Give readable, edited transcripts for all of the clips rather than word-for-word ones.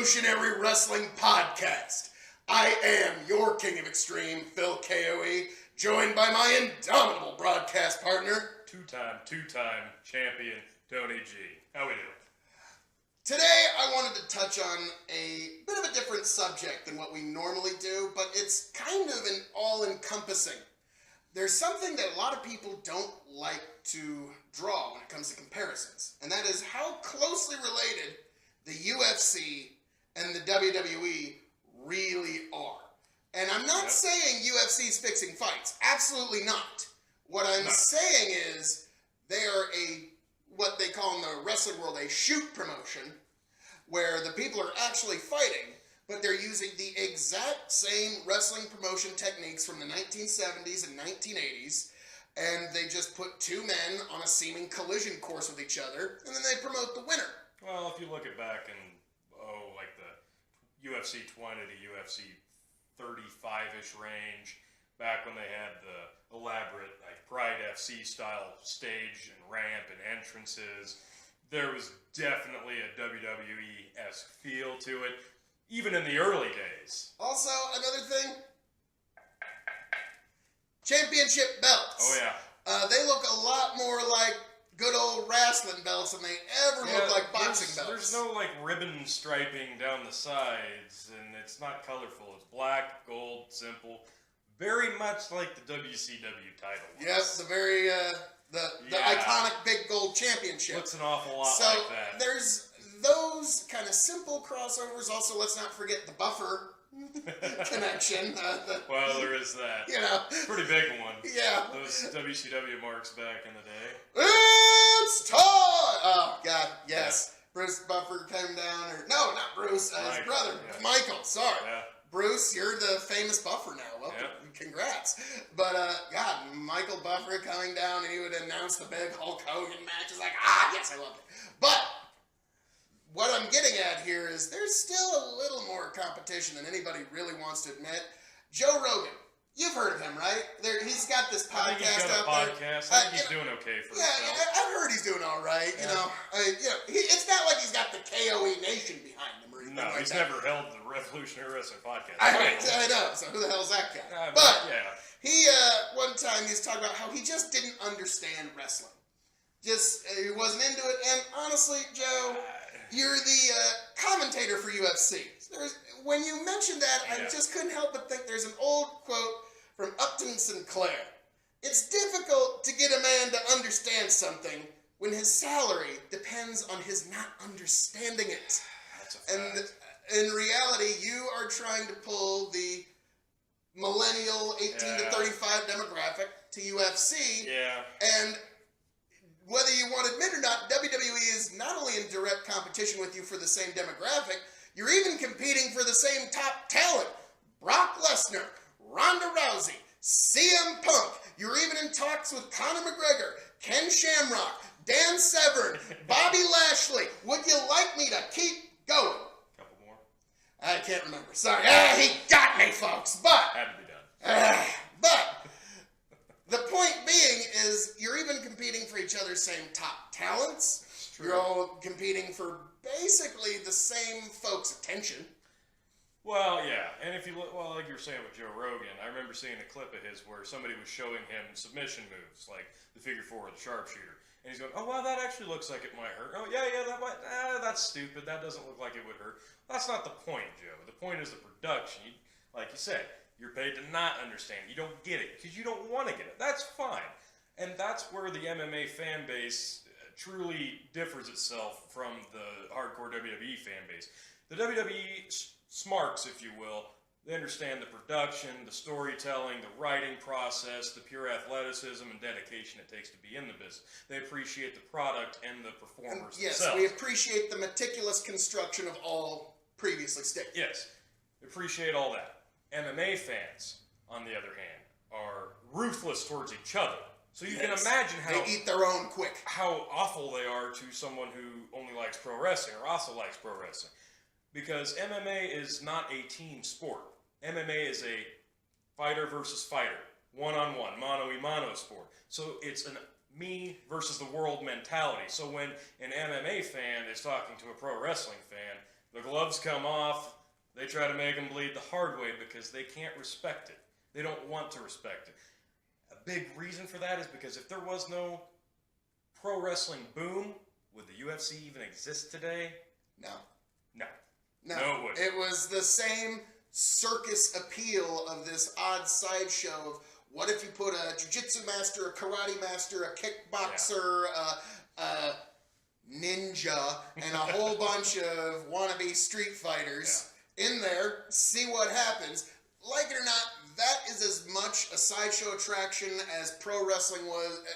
Revolutionary Wrestling Podcast. I am your King of Extreme, Phil KOE, joined by my indomitable broadcast partner, two-time champion, Tony G. How we doing? Today I wanted to touch on a bit of a different subject than what we normally do, but it's kind of an all-encompassing. There's something that a lot of people don't like to draw when it comes to comparisons, and that is how closely related the UFC and the WWE really are. And I'm not saying UFC's fixing fights. Absolutely not. What I'm saying is they are what they call in the wrestling world a shoot promotion, where the people are actually fighting, but they're using the exact same wrestling promotion techniques from the 1970s and 1980s, and they just put two men on a seeming collision course with each other, and then they promote the winner. Well, if you look at back in, like the UFC 20 to UFC 35-ish range, back when they had the elaborate like Pride FC style stage and ramp and entrances, there was definitely a WWE-esque feel to it, even in the early days. Also, another thing, championship belts. Oh yeah. They look a lot more like good old wrestling belts than they ever look like boxing belts. There's no like ribbon striping down the sides, and it's not colorful. It's black, gold, simple. Very much like the WCW title was. Yes, the very, the iconic big gold championship. Looks an awful lot so like that. There's those kind of simple crossovers. Also, let's not forget the Buffer connection. Well, there is that. You know. Pretty big one. Yeah. Those WCW marks back in the day. It's time! Oh, God, yes. Yeah. Bruce Buffer came down, no, not Bruce, his brother, Michael, sorry. Yeah. Bruce, you're the famous Buffer now. Well, congrats. But, God, Michael Buffer coming down, and he would announce the big Hulk Hogan match. It's like, yes, I love it. But what I'm getting at here is there's still a little more competition than anybody really wants to admit. Joe Rogan. You've heard of him, right? He's got this podcast I think he's got a podcast. I think he's doing okay for himself. Yeah, I've heard he's doing all right. Yeah. It's not like he's got the KOE Nation behind him or anything. No, like he's never held the Revolutionary Wrestling Podcast. I know. So who the hell's that guy? He one time he was talking about how he just didn't understand wrestling. Just he wasn't into it. And honestly, Joe, you're the commentator for UFC. When you mentioned that, I just couldn't help but think there's an old quote from Upton Sinclair. It's difficult to get a man to understand something when his salary depends on his not understanding it. That's a fact. And in reality, you are trying to pull the millennial 18 to 35 demographic to UFC. Yeah. And whether you want to admit or not, WWE is not only in direct competition with you for the same demographic, you're even competing for the same top talent. Brock Lesnar, Ronda Rousey, CM Punk. You're even in talks with Conor McGregor, Ken Shamrock, Dan Severn, Bobby Lashley. Would you like me to keep going? Couple more. I can't remember. Sorry. He got me, folks. But had to be done. But the point being is you're even competing for each other's same top talents. It's true. You're all competing for basically the same folks' attention. Well, yeah, and if you look, like you were saying with Joe Rogan, I remember seeing a clip of his where somebody was showing him submission moves, like the figure four or the sharpshooter, and he's going, "Oh, wow, that actually looks like it might hurt. Oh, yeah, that might. That's stupid. That doesn't look like it would hurt." That's not the point, Joe. The point is the production. Like you said, you're paid to not understand. You don't get it because you don't want to get it. That's fine, and that's where the MMA fan base truly differs itself from the hardcore WWE fan base. The WWE smarks, if you will, they understand the production, the storytelling, the writing process, the pure athleticism and dedication it takes to be in the business. They appreciate the product and the performers themselves. Yes, we appreciate the meticulous construction of all previously stated. Yes, appreciate all that. MMA fans, on the other hand, are ruthless towards each other. So you can imagine how they eat their own quick. How awful they are to someone who only likes pro wrestling or also likes pro wrestling. Because MMA is not a team sport. MMA is a fighter versus fighter, one-on-one, mano-a-mano sport. So it's an me versus the world mentality. So when an MMA fan is talking to a pro wrestling fan, The gloves come off. They try to make them bleed the hard way because they can't respect it. They don't want to respect it. A big reason for that is because if there was no pro wrestling boom, would the UFC even exist today? No. No. No, it wouldn't. It was the same circus appeal of this odd sideshow of what if you put a jiu-jitsu master, a karate master, a kickboxer, a ninja, and a whole bunch of wannabe street fighters in there, see what happens. Like it or not, that is as much a sideshow attraction as pro wrestling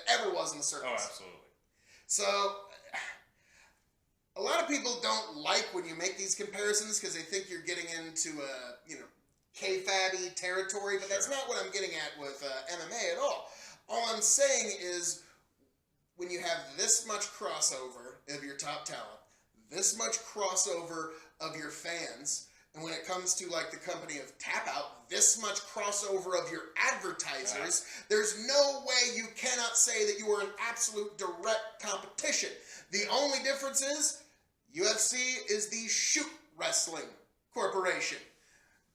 ever was in the circus. Oh, absolutely. So, a lot of people don't like when you make these comparisons because they think you're getting into kayfabe territory, but that's not what I'm getting at with MMA at all. All I'm saying is when you have this much crossover of your top talent, this much crossover of your fans, and when it comes to like the company of Tap Out, this much crossover of your advertisers, there's no way you cannot say that you are an absolute direct competition. The only difference is UFC is the shoot wrestling corporation.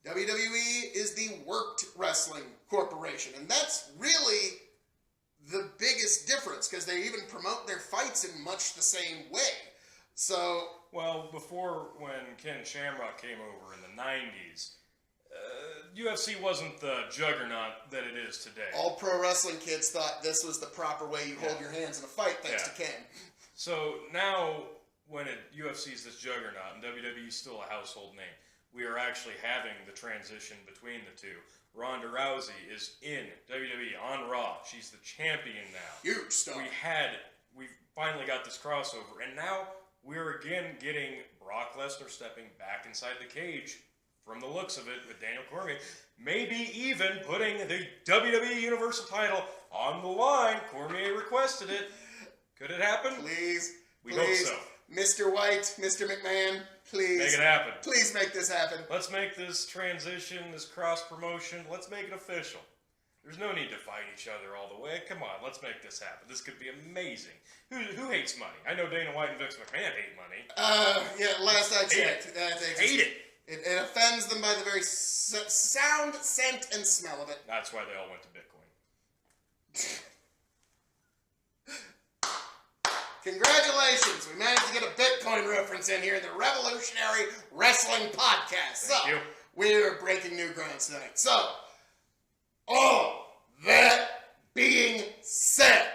WWE is the worked wrestling corporation. And that's really the biggest difference because they even promote their fights in much the same way. So... Well, before when Ken Shamrock came over in the 90s, UFC wasn't the juggernaut that it is today. All pro wrestling kids thought this was the proper way you hold your hands in a fight, thanks to Ken. So now, when UFC is this juggernaut and WWE is still a household name, we are actually having the transition between the two. Ronda Rousey is in WWE on Raw. She's the champion now. Huge stuff. We finally got this crossover, and now we're again getting Brock Lesnar stepping back inside the cage from the looks of it with Daniel Cormier. Maybe even putting the WWE Universal title on the line. Cormier requested it. Could it happen? Please. We hope so. Mr. White, Mr. McMahon, please. Make it happen. Please make this happen. Let's make this transition, this cross-promotion, let's make it official. There's no need to fight each other all the way. Come on, let's make this happen. This could be amazing. Who hates money? I know Dana White and Vince McMahon hate money. Last I checked. Hate it. It offends them by the very sound, scent, and smell of it. That's why they all went to Bitcoin. Congratulations! We managed to get a Bitcoin reference in here in the Revolutionary Wrestling Podcast. Thank you. We're breaking new ground tonight. So, all that being said,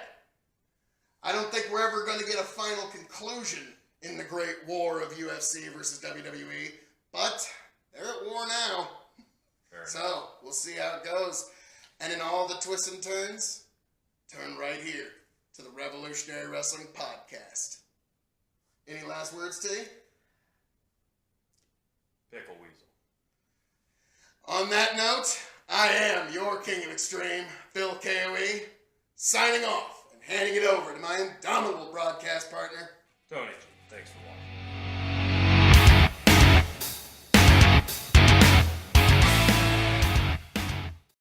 I don't think we're ever going to get a final conclusion in the great war of UFC versus WWE, but they're at war now. So, we'll see how it goes. And in all the twists and turns, turn right here to the Revolutionary Wrestling Podcast. Any last words, T? Pickle Weasel. On that note, I am your King of Extreme, Phil KOE, signing off and handing it over to my indomitable broadcast partner, Tony, thanks for watching.